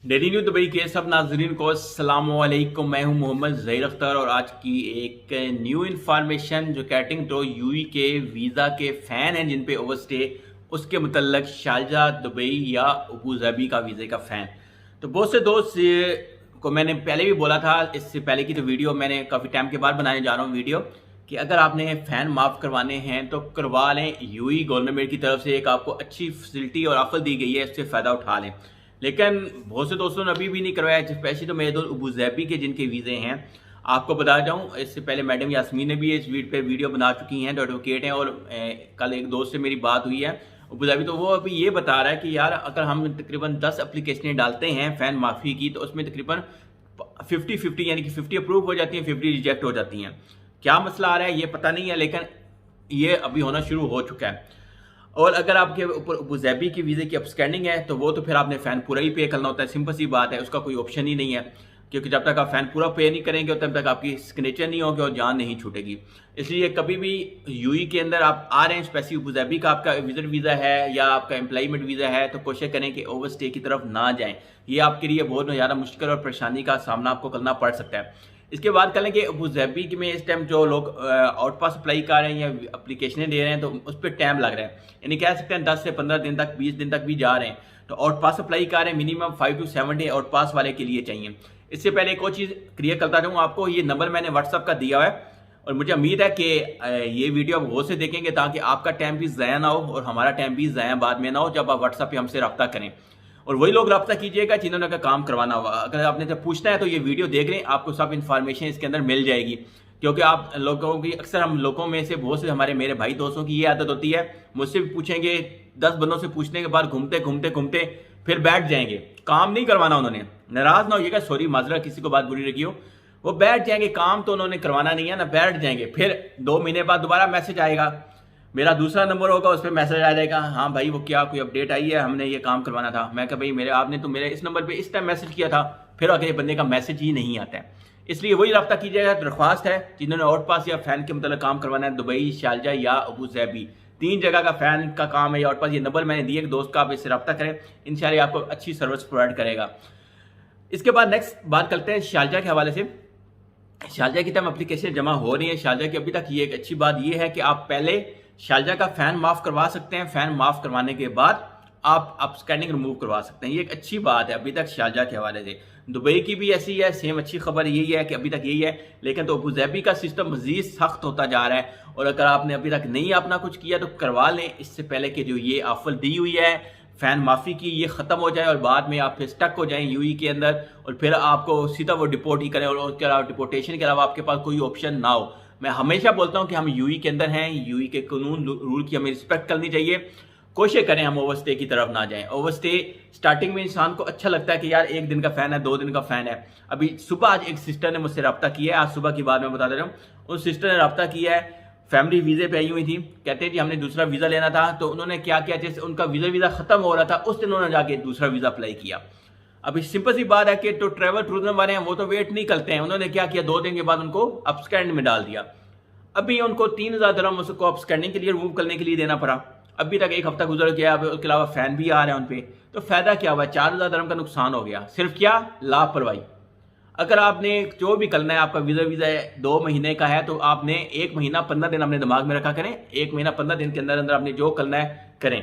Daily new Dubai के सब नाजरीन को अस्सलाम वालेकुम। मैं हूं मोहम्मद ज़हीर अख्तर और आज की एक न्यू इन्फॉर्मेशन जो कैटिंग तो यूई के वीज़ा के फ़ैन हैं जिन पे ओवरस्टे उसके मुतल्लक शारजा दुबई या अबू धाबी का वीज़े का फ़ैन। तो बहुत से दोस्त को मैंने पहले भी बोला था, इससे पहले की तो वीडियो मैंने काफ़ी टाइम के बाद बनाने जा रहा हूँ वीडियो कि अगर आपने फ़ैन माफ़ करवाने हैं तो करवा लें। यूई गवर्नमेंट की तरफ से एक आपको अच्छी फैसिलिटी और ऑफर दी गई है, इससे फ़ायदा उठा लें। लेकिन बहुत से दोस्तों ने अभी भी नहीं करवाया, स्पेशली तो मेरे दोस्त अबू धाबी के जिनके वीज़े हैं। आपको बता जाऊँ, इससे पहले मैडम यास्मीन ने भी इस वीडियो बना चुकी हैं, जो एडवोकेट हैं, और कल एक दोस्त से मेरी बात हुई है अबू धाबी, तो वो अभी ये बता रहा है कि यार अगर हम तकरीबन 10 एप्लीकेशनें डालते हैं फ़ैन माफ़ी की तो उसमें तकरीबन 50-50 यानी कि 50 अप्रूव हो जाती हैं, 50 रिजेक्ट हो जाती हैं। क्या मसला आ रहा है ये पता नहीं है, लेकिन ये अभी होना शुरू हो चुका है। और अगर आपके ऊपर अबू धाबी की वीज़े की अपस्टैंडिंग है तो वो तो फिर आपने फ़ैन पूरा ही पे करना होता है। सिंपल सी बात है, उसका कोई ऑप्शन ही नहीं है, क्योंकि जब तक आप फ़ैन पूरा पे नहीं करेंगे तब तक आपकी सिग्नेचर नहीं होगी और जान नहीं छूटेगी। इसलिए कभी भी यूई के अंदर आप आ रहे हैं, स्पेशली अबू धाबी का आपका विजिट वीज़ा है या आपका एम्प्लॉयमेंट वीज़ा है, तो कोशिश करें कि ओवर स्टे की तरफ ना जाएं। ये आपके लिए बहुत ज़्यादा मुश्किल और परेशानी का सामना आपको करना पड़ सकता है। इसके बाद करें कि अबू धाबी में इस टाइम जो लोग आउट पास अप्लाई कर रहे हैं या एप्लीकेशनें दे रहे हैं तो उस पर टाइम लग रहा है, यानी कह सकते हैं 10 से 15 दिन तक, 20 दिन तक भी जा रहे हैं। तो आउट पास अप्लाई कर रहे हैं, मिनिमम 5 to 7 डे आउट पास वाले के लिए चाहिए। इससे पहले एक और चीज़ क्लियर करता रहूँ आपको, ये नंबर मैंने व्हाट्सअप का दिया हुआ है और मुझे उम्मीद है कि ये वीडियो आप वो से देखेंगे ताकि आपका टाइम भी ज़ाया ना हो और हमारा टाइम भी ज़ाया बाद में ना हो जब आप व्हाट्सअप पे हमसे रब्ता करें। और वही लोग रब्ता कीजिएगा जिन्होंने का काम करवाना होगा। अगर आपने जब पूछना है तो ये वीडियो देख लें, आपको सब इन्फॉर्मेशन इसके अंदर मिल जाएगी। क्योंकि आप लोगों की अक्सर हम लोगों में से बहुत से मेरे भाई दोस्तों की ये आदत होती है, मुझसे भी पूछेंगे, 10 बंदों से पूछने के बाद घूमते घूमते घूमते फिर बैठ जाएंगे। काम नहीं करवाना उन्होंने, नाराज ना होइएगा, सॉरी माजरा किसी को बात बुरी लगी हो, वो बैठ जाएंगे, काम तो उन्होंने करवाना नहीं है ना, बैठ जाएंगे। फिर 2 महीने बाद दोबारा मैसेज आएगा, मेरा दूसरा नंबर होगा, उस पर मैसेज आ जाएगा, हाँ भाई वो क्या कोई अपडेट आई है, हमने ये काम करवाना था। मैं कहा भाई आपने तो मेरे इस नंबर पे इस टाइम मैसेज किया था, फिर अगले बंदे का मैसेज ही नहीं आता है। इसलिए वही रब्ता कीजिएगा। दरख्वास्त है जिन्होंने आउट पास या फ़ैन के मतलब काम करवाना है, दुबई, शारजा या अबू धाबी, 3 जगह का फ़ैन का काम है या आउट पास, ये नंबर मैंने दिए, एक दोस्त का, आप इससे रब्ता करें, इंशाल्लाह आपको अच्छी सर्विस प्रोवाइड करेगा। इसके बाद नेक्स्ट बात करते हैं शारजा के हवाले से। शारजा की टाइम एप्लीकेशन जमा हो रही है शारजा की। अभी तक ये एक अच्छी बात ये है कि आप पहले शारजा का फ़ैन माफ़ करवा सकते हैं, फ़ैन माफ़ करवाने के बाद आप स्कैनिंग रिमूव करवा सकते हैं। ये एक अच्छी बात है अभी तक शारजा के हवाले से। दुबई की भी ऐसी है, सेम अच्छी खबर यही है कि अभी तक यही है, लेकिन तो अबू धाबी का सिस्टम मज़ीद सख्त होता जा रहा है। और अगर आपने अभी तक नहीं अपना कुछ किया तो करवा लें, इससे पहले कि जो ये ऑफर दी हुई है फ़ैन माफ़ी की ये ख़त्म हो जाए और बाद में आप फिर स्टक हो जाएं यूई के अंदर और फिर आपको सीधा वो डिपोर्ट ही करें और उसके अलावा डिपोर्टेशन के अलावा आपके पास कोई ऑप्शन ना हो। मैं हमेशा बोलता हूं कि हम यूई के अंदर हैं, यूई के कानून रूल की हमें रिस्पेक्ट करनी चाहिए। कोशिश करें हम ओवरस्टे की तरफ ना जाएं। ओवरस्टे स्टार्टिंग में इंसान को अच्छा लगता है कि यार 1 दिन का फ़ैन है, 2 दिन का फ़ैन है। अभी सुबह आज एक सिस्टर ने मुझसे रब्ता किया है, आज सुबह की बात मैं बता दे रहा हूँ। उस सिस्टर ने रब्ता किया है, फैमिली वीज़े पे आई हुई थी, कहते हैं जी हमने दूसरा वीज़ा लेना था। तो उन्होंने क्या किया, जैसे उनका वीज़ा ख़त्म हो रहा था उस दिन उन्होंने जाके दूसरा वीज़ा अप्लाई किया। अभी सिंपल सी बात है कि तो ट्रैवल टूरिज्म वाले हैं वो तो वेट नहीं करते हैं, उन्होंने क्या किया, 2 दिन के बाद उनको अपस्कैंड में डाल दिया। अभी उनको 3000 दिरहम उसको अपस्कैंडिंग के लिए रिमूव करने के लिए देना पड़ा। अभी तक 1 हफ्ता गुजर गया, उसके अलावा फ़ैन भी आ रहा है उन पर, तो फ़ायदा क्या हुआ, 4000 दिरहम का नुकसान हो गया। सिर्फ क्या, लापरवाही। अगर आपने जो भी करना है, आपका वीज़ा 2 महीने का है तो आपने 1 महीना 15 दिन अपने दिमाग में रखा करें, 1 महीना 15 दिन के अंदर अंदर आपने जो करना है करें।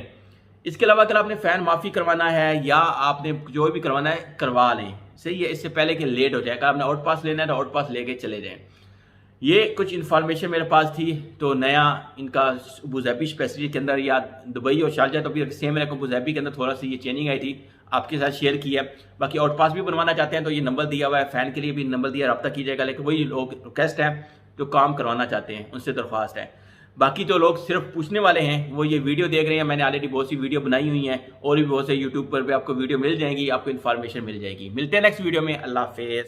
इसके अलावा अगर आपने फ़ैन माफ़ी करवाना है या आपने जो भी करवाना है करवा लें, सही है, इससे पहले कि लेट हो जाएगा। आपने आउट पास लेना है तो आउट पास लेके चले जाएं। ये कुछ इन्फॉर्मेशन मेरे पास थी। तो नया इनका अबू धाबी स्पेशली के अंदर या दुबई और शारजा तो भी सेम है, अबू धाबी के अंदर थोड़ा सी ये चेंजिंग आई थी, आपके साथ शेयर किया। बाकी आउट पास भी बनवाना चाहते हैं तो ये नंबर दिया हुआ है, फ़ैन के लिए भी नंबर दिया, रब्ता कीजिएगा। लेकिन वही लोग रिक्वेस्ट है जो काम करवाना चाहते हैं उनसे दरख्वास्त है। बाकी जो लोग सिर्फ पूछने वाले हैं वो ये वीडियो देख रहे हैं, मैंने ऑलरेडी बहुत सी वीडियो बनाई हुई हैं और भी बहुत से यूट्यूब पर भी आपको वीडियो मिल जाएगी, आपको इन्फॉर्मेशन मिल जाएगी। मिलते हैं नेक्स्ट वीडियो में, अल्लाह हाफिज़।